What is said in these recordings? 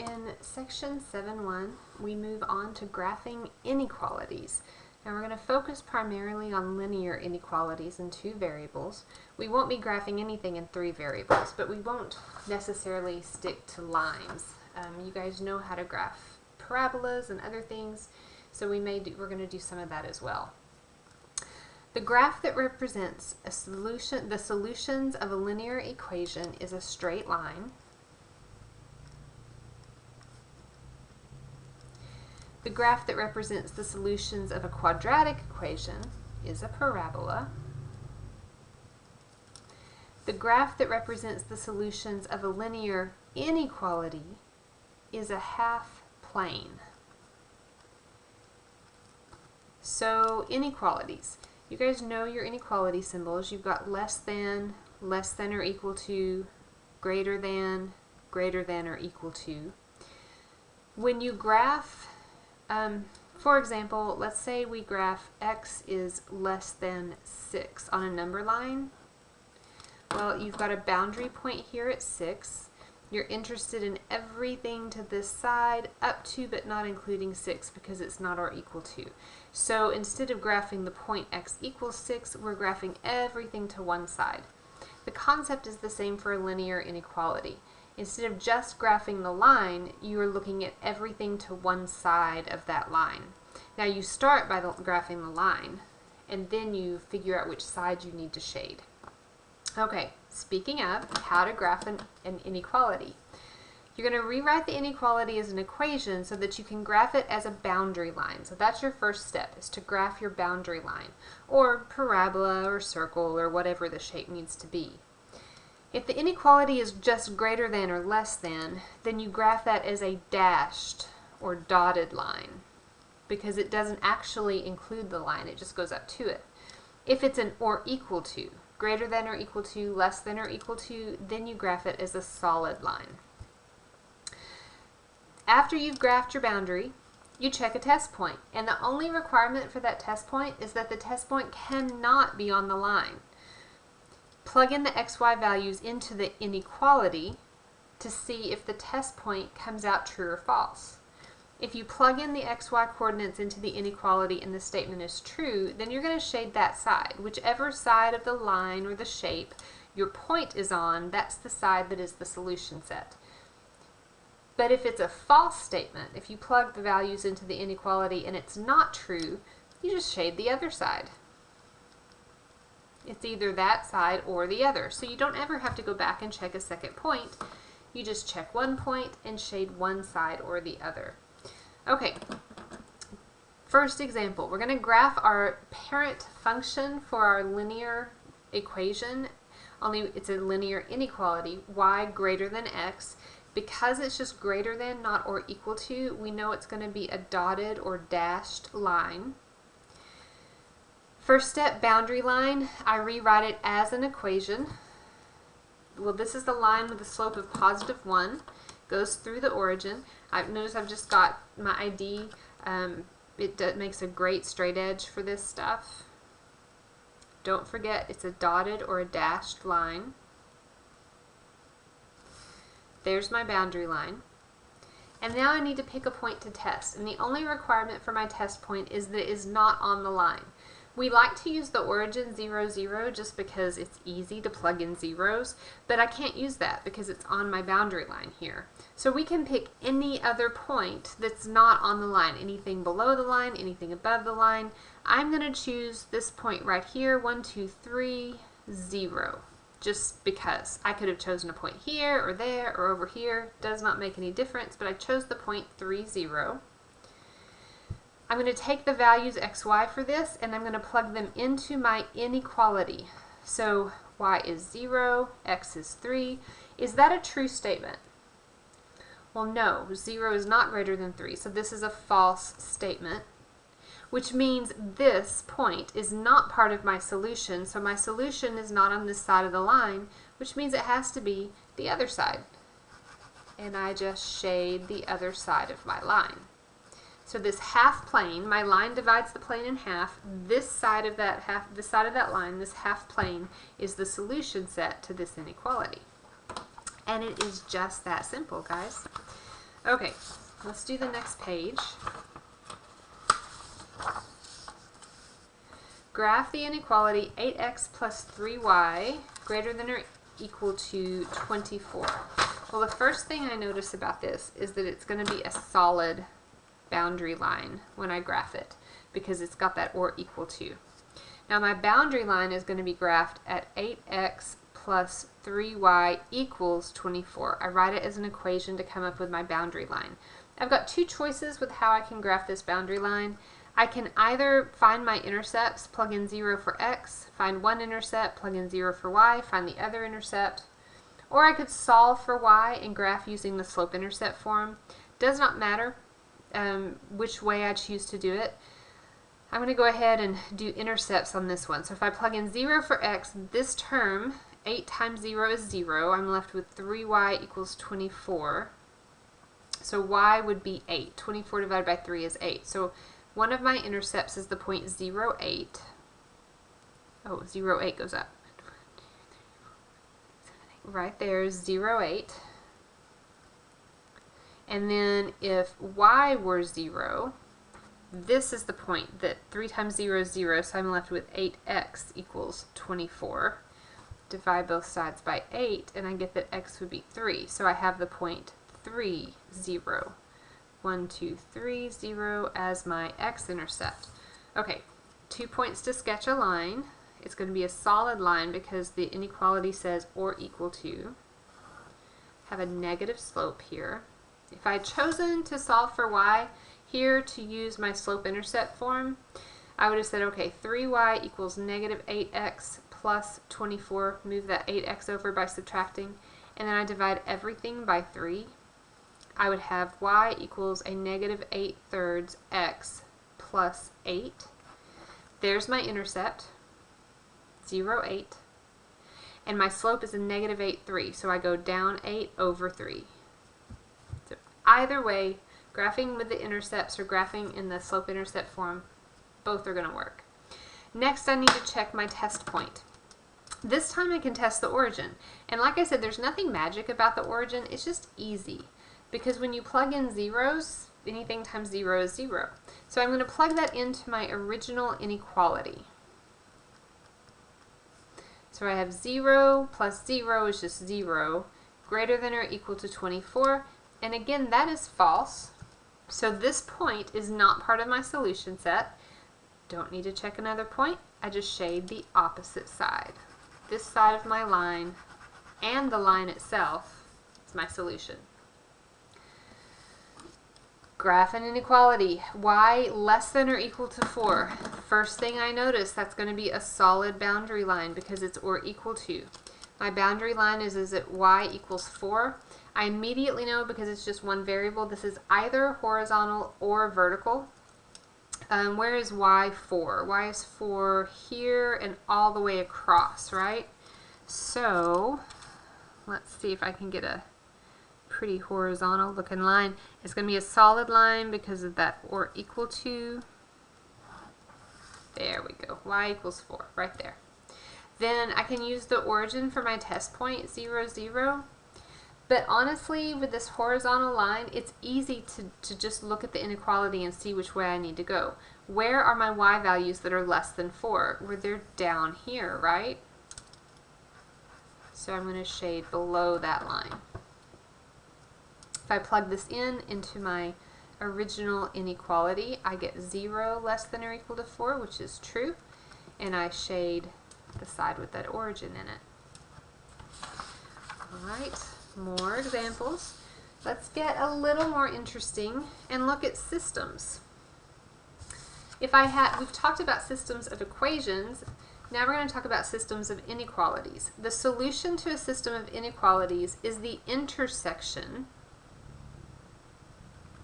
In section 7.1, we move on to graphing inequalities. Now we're going to focus primarily on linear inequalities in 2 variables. We won't be graphing anything in 3 variables, but we won't necessarily stick to lines. You guys know how to graph parabolas and other things, so we're going to do some of that as well. The graph that represents the solutions of a linear equation is a straight line. The graph that represents the solutions of a quadratic equation is a parabola. The graph that represents the solutions of a linear inequality is a half plane. So inequalities. You guys know your inequality symbols. You've got less than or equal to, greater than or equal to. When you graph, for example, let's say we graph x is less than 6 on a number line. Well, you've got a boundary point here at 6. You're interested in everything to this side up to but not including 6 because it's not or equal to. So instead of graphing the point x equals 6, we're graphing everything to one side. The concept is the same for a linear inequality. Instead of just graphing the line, you are looking at everything to one side of that line. Now you start by graphing the line, and then you figure out which side you need to shade. Okay, speaking of how to graph an inequality. You're going to rewrite the inequality as an equation so that you can graph it as a boundary line. So that's your first step, is to graph your boundary line, or parabola, or circle, or whatever the shape needs to be. If the inequality is just greater than or less than, then you graph that as a dashed or dotted line, because it doesn't actually include the line, it just goes up to it. If it's an or equal to, greater than or equal to, less than or equal to, then you graph it as a solid line. After you've graphed your boundary, you check a test point, and the only requirement for that test point is that the test point cannot be on the line. Plug in the xy values into the inequality to see if the test point comes out true or false. If you plug in the xy coordinates into the inequality and the statement is true, then you're going to shade that side. Whichever side of the line or the shape your point is on, that's the side that is the solution set. But if it's a false statement, if you plug the values into the inequality and it's not true, you just shade the other side. It's either that side or the other. So you don't ever have to go back and check a second point. You just check one point and shade one side or the other. Okay, first example. We're going to graph our parent function for our linear equation, only it's a linear inequality, y greater than x. Because it's just greater than, not or equal to, we know it's going to be a dotted or dashed line. First step, boundary line. I rewrite it as an equation. Well, this is the line with the slope of positive 1. Goes through the origin. Notice I've just got my ID. It makes a great straight edge for this stuff. Don't forget it's a dotted or a dashed line. There's my boundary line. And now I need to pick a point to test. And the only requirement for my test point is that it is not on the line. We like to use the origin 0, 0 just because it's easy to plug in zeros, but I can't use that because it's on my boundary line here. So we can pick any other point that's not on the line, anything below the line, anything above the line. I'm going to choose this point right here, 1, 2, 3, 0, just because. I could have chosen a point here or there or over here, does not make any difference, but I chose the point 3, 0. I'm going to take the values xy for this and I'm going to plug them into my inequality. So y is 0, x is 3. Is that a true statement? Well, no, 0 is not greater than 3, so this is a false statement, which means this point is not part of my solution, so my solution is not on this side of the line, which means it has to be the other side. And I just shade the other side of my line. So this half plane, my line divides the plane in half. This side of that line, this half plane, is the solution set to this inequality. And it is just that simple, guys. Okay, let's do the next page. Graph the inequality 8x plus 3y greater than or equal to 24. Well, the first thing I notice about this is that it's going to be a solid boundary line when I graph it, because it's got that or equal to. Now my boundary line is going to be graphed at 8x plus 3y equals 24. I write it as an equation to come up with my boundary line. I've got two choices with how I can graph this boundary line. I can either find my intercepts, plug in 0 for x, find one intercept, plug in 0 for y, find the other intercept, or I could solve for y and graph using the slope-intercept form. Does not matter which way I choose to do it. I'm going to go ahead and do intercepts on this one. So if I plug in 0 for x, this term, 8 times 0 is 0. I'm left with 3y equals 24. So y would be 8. 24 divided by 3 is 8. So one of my intercepts is the point 0, 8. Oh, 0, 8 goes up. Right there is 0, 8. And then if y were 0, this is the point that 3 times 0 is 0, so I'm left with 8x equals 24. Divide both sides by 8, and I get that x would be 3. So I have the point 3, 0. 1, 2, 3, 0 as my x-intercept. Okay, 2 points to sketch a line. It's going to be a solid line because the inequality says or equal to. Have a negative slope here. If I had chosen to solve for y here to use my slope-intercept form, I would have said, okay, 3y equals negative 8x plus 24. Move that 8x over by subtracting. And then I divide everything by 3. I would have y equals a negative 8/3 x plus 8. There's my intercept, 0, 8. And my slope is a negative 8/3, so I go down 8 over 3. So either way, graphing with the intercepts or graphing in the slope-intercept form, both are going to work. Next, I need to check my test point. This time I can test the origin. And like I said, there's nothing magic about the origin. It's just easy. Because when you plug in zeros, anything times 0 is 0. So I'm going to plug that into my original inequality. So I have 0 plus 0 is just 0, greater than or equal to 24. And again, that is false. So this point is not part of my solution set. Don't need to check another point. I just shade the opposite side. This side of my line and the line itself is my solution. Graph an inequality. Y less than or equal to 4. First thing I notice, that's going to be a solid boundary line because it's or equal to. My boundary line is at y equals 4. I immediately know, because it's just one variable, this is either horizontal or vertical. Where is y 4? Y is 4 here and all the way across, right? So let's see if I can get a pretty horizontal looking line. It's going to be a solid line because of that or equal to. There we go. Y equals 4 right there. Then I can use the origin for my test point, 0, 0. But honestly, with this horizontal line, it's easy to just look at the inequality and see which way I need to go. Where are my y values that are less than 4? Well, they're down here, right? So I'm going to shade below that line. If I plug this in into my original inequality, I get 0 less than or equal to 4, which is true, and I shade the side with that origin in it. Alright, more examples. Let's get a little more interesting and look at systems. We've talked about systems of equations. Now we're going to talk about systems of inequalities. The solution to a system of inequalities is the intersection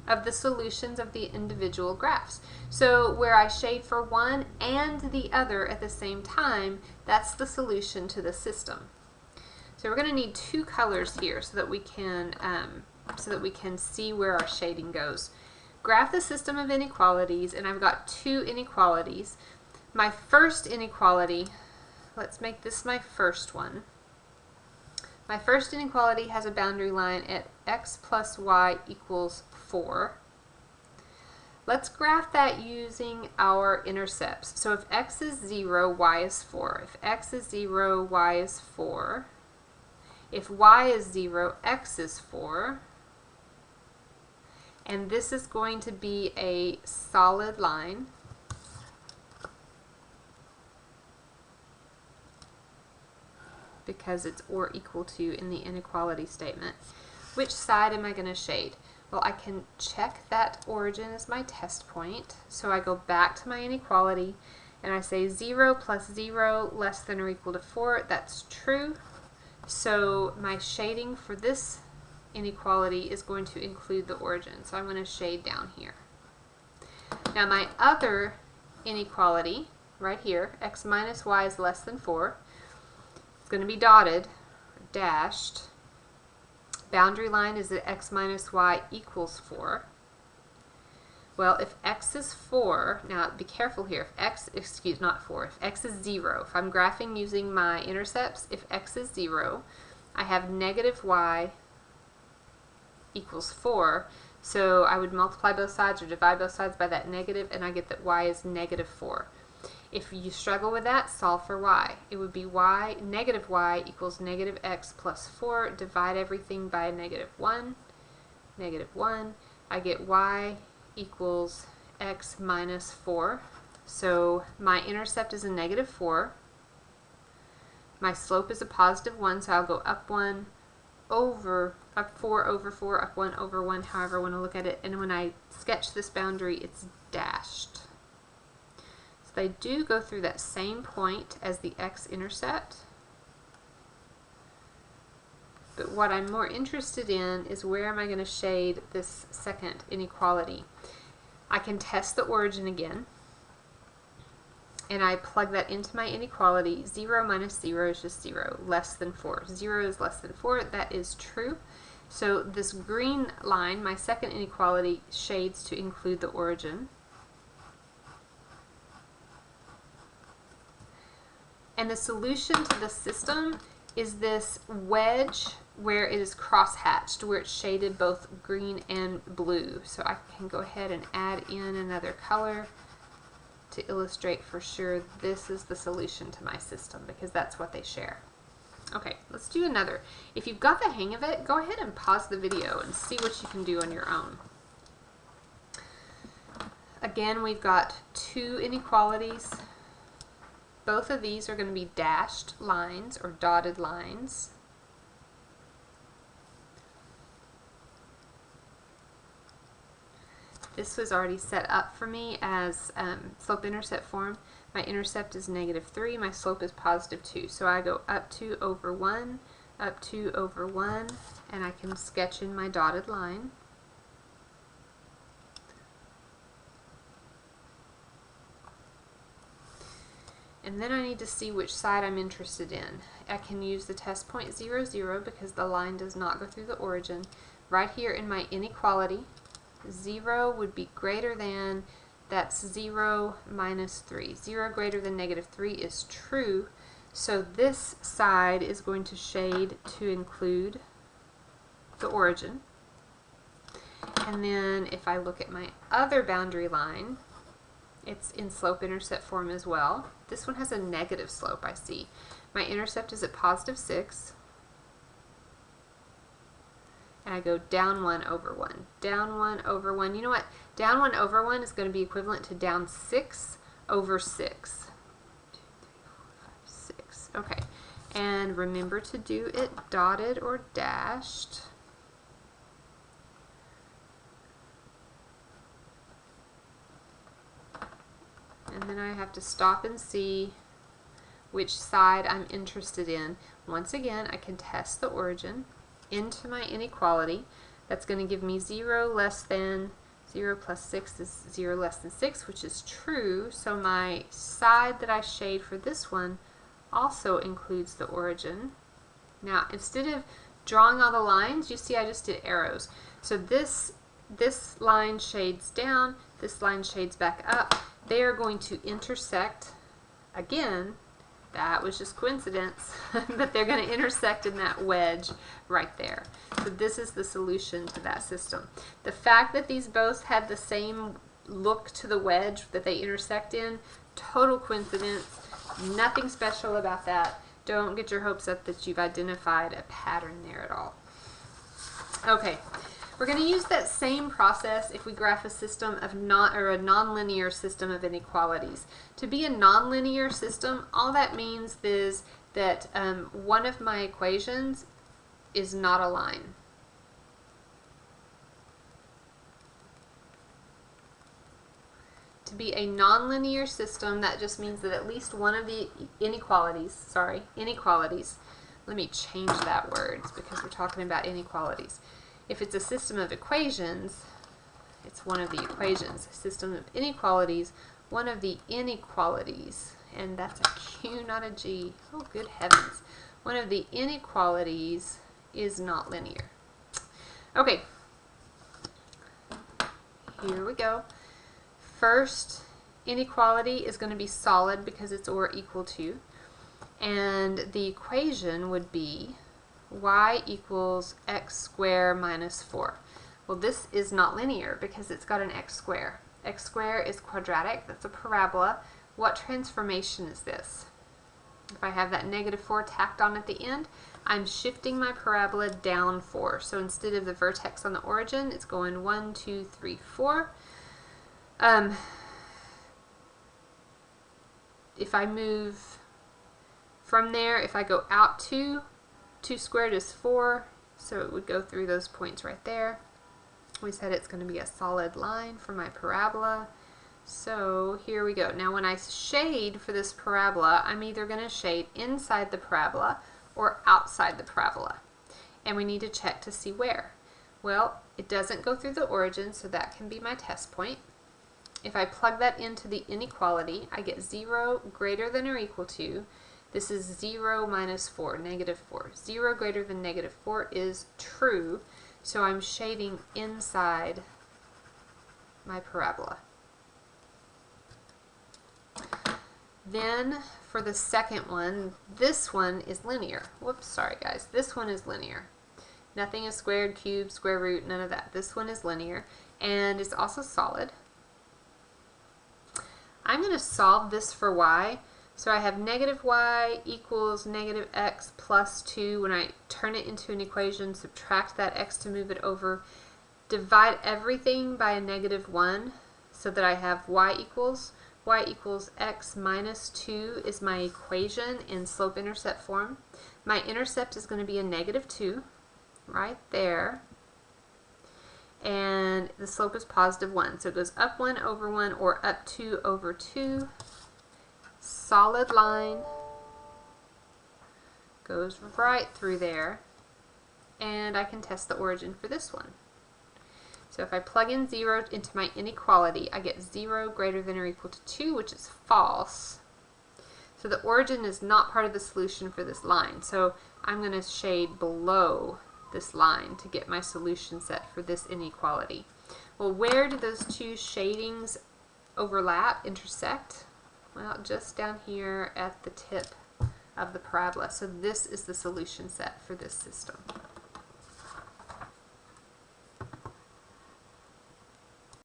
of the solutions of the individual graphs. So where I shade for one and the other at the same time, that's the solution to the system. So we're going to need two colors here so that we can see where our shading goes. Graph the system of inequalities, and I've got two inequalities. My first inequality, let's make this my first one. My first inequality has a boundary line at x plus y equals 4. Let's graph that using our intercepts. So if x is 0, y is 4. If x is 0, y is 4. If y is 0, x is 4. And this is going to be a solid line. Because it's or equal to in the inequality statement. Which side am I going to shade? Well, I can check that origin as my test point. So I go back to my inequality and I say 0 plus 0 less than or equal to 4. That's true. So my shading for this inequality is going to include the origin. So I'm going to shade down here. Now my other inequality right here, x minus y is less than 4. It's going to be dotted, dashed. Boundary line is that x minus y equals 4. Well, if x is 4, now be careful here, if x, not 4, if x is 0, if I'm graphing using my intercepts, if x is 0, I have negative y equals 4, so I would multiply both sides or divide both sides by that negative, and I get that y is negative 4. If you struggle with that, solve for y. It would be negative y equals negative x plus 4. Divide everything by negative 1. Negative 1. I get y equals x minus 4. So my intercept is a negative 4. My slope is a positive 1, so I'll go up 1 over, up 4 over 4, up 1 over 1, however I want to look at it. And when I sketch this boundary, it's dashed. They do go through that same point as the x-intercept, but what I'm more interested in is where am I going to shade this second inequality. I can test the origin again, and I plug that into my inequality. 0 minus 0 is just 0, less than 4. 0 is less than 4, that is true. So this green line, my second inequality, shades to include the origin. And the solution to the system is this wedge where it is cross-hatched, where it's shaded both green and blue. So I can go ahead and add in another color to illustrate for sure this is the solution to my system, because that's what they share. Okay, let's do another. If you've got the hang of it, go ahead and pause the video and see what you can do on your own. Again, we've got two inequalities. Both of these are going to be dashed lines or dotted lines. This was already set up for me as slope-intercept form. My intercept is negative 3, my slope is positive 2. So I go up 2 over 1, up 2 over 1, and I can sketch in my dotted line. And then I need to see which side I'm interested in. I can use the test point 0, 0 because the line does not go through the origin. Right here in my inequality, 0 would be greater than, that's 0 minus 3. 0 greater than negative 3 is true, so this side is going to shade to include the origin. And then if I look at my other boundary line, it's in slope-intercept form as well. This one has a negative slope, I see. My intercept is at positive 6. And I go down 1 over 1. Down 1 over 1. You know what? Down 1 over 1 is going to be equivalent to down 6 over 6. 2, 3, 4, 5, 6. Okay. And remember to do it dotted or dashed. And then I have to stop and see which side I'm interested in. Once again, I can test the origin into my inequality. That's going to give me 0 less than 0 plus 6 is 0 less than 6, which is true. So my side that I shade for this one also includes the origin. Now, instead of drawing all the lines, you see I just did arrows. So this line shades down, this line shades back up. They are going to intersect again That was just coincidence, but they're going to intersect in that wedge right there. So this is the solution to that system. The fact that these both had the same look to the wedge that they intersect in, total coincidence, nothing special about that. Don't get your hopes up that you've identified a pattern there at all. Okay, we're going to use that same process if we graph a system of a nonlinear system of inequalities. To be a nonlinear system, all that means is that one of my equations is not a line. To be a nonlinear system, that just means that at least one of the inequalities, let me change that word because we're talking about inequalities. If it's a system of equations, it's one of the equations. A system of inequalities, one of the inequalities, and that's a Q, not a G. Oh, good heavens. One of the inequalities is not linear. Okay, here we go. First inequality is going to be solid because it's or equal to, and the equation would be y equals x squared minus 4. Well, this is not linear because it's got an x squared. X squared is quadratic, that's a parabola. What transformation is this? If I have that negative 4 tacked on at the end, I'm shifting my parabola down 4. So instead of the vertex on the origin, it's going 1, 2, 3, 4. If I move from there, if I go out 2 squared is 4, so it would go through those points right there. We said it's going to be a solid line for my parabola. So here we go. Now when I shade for this parabola, I'm either going to shade inside the parabola or outside the parabola. And we need to check to see where. Well, it doesn't go through the origin, so that can be my test point. If I plug that into the inequality, I get 0 greater than or equal to, this is 0 minus 4, negative 4. 0 greater than negative 4 is true, so I'm shading inside my parabola. Then for the second one, this one is linear. Whoops, sorry guys. This one is linear. Nothing is squared, cubed, square root, none of that. This one is linear, and it's also solid. I'm going to solve this for y. So I have negative y equals negative x plus 2. When I turn it into an equation, subtract that x to move it over. Divide everything by a negative 1 so that I have y equals x minus 2 is my equation in slope-intercept form. My intercept is going to be a negative 2 right there. And the slope is positive 1. So it goes up 1 over 1 or up 2 over 2. Solid line goes right through there, and I can test the origin for this one. So if I plug in 0 into my inequality, I get 0 greater than or equal to 2, which is false. So the origin is not part of the solution for this line. So I'm going to shade below this line to get my solution set for this inequality. Well, where do those two shadings overlap, intersect? Well, just down here at the tip of the parabola. So this is the solution set for this system.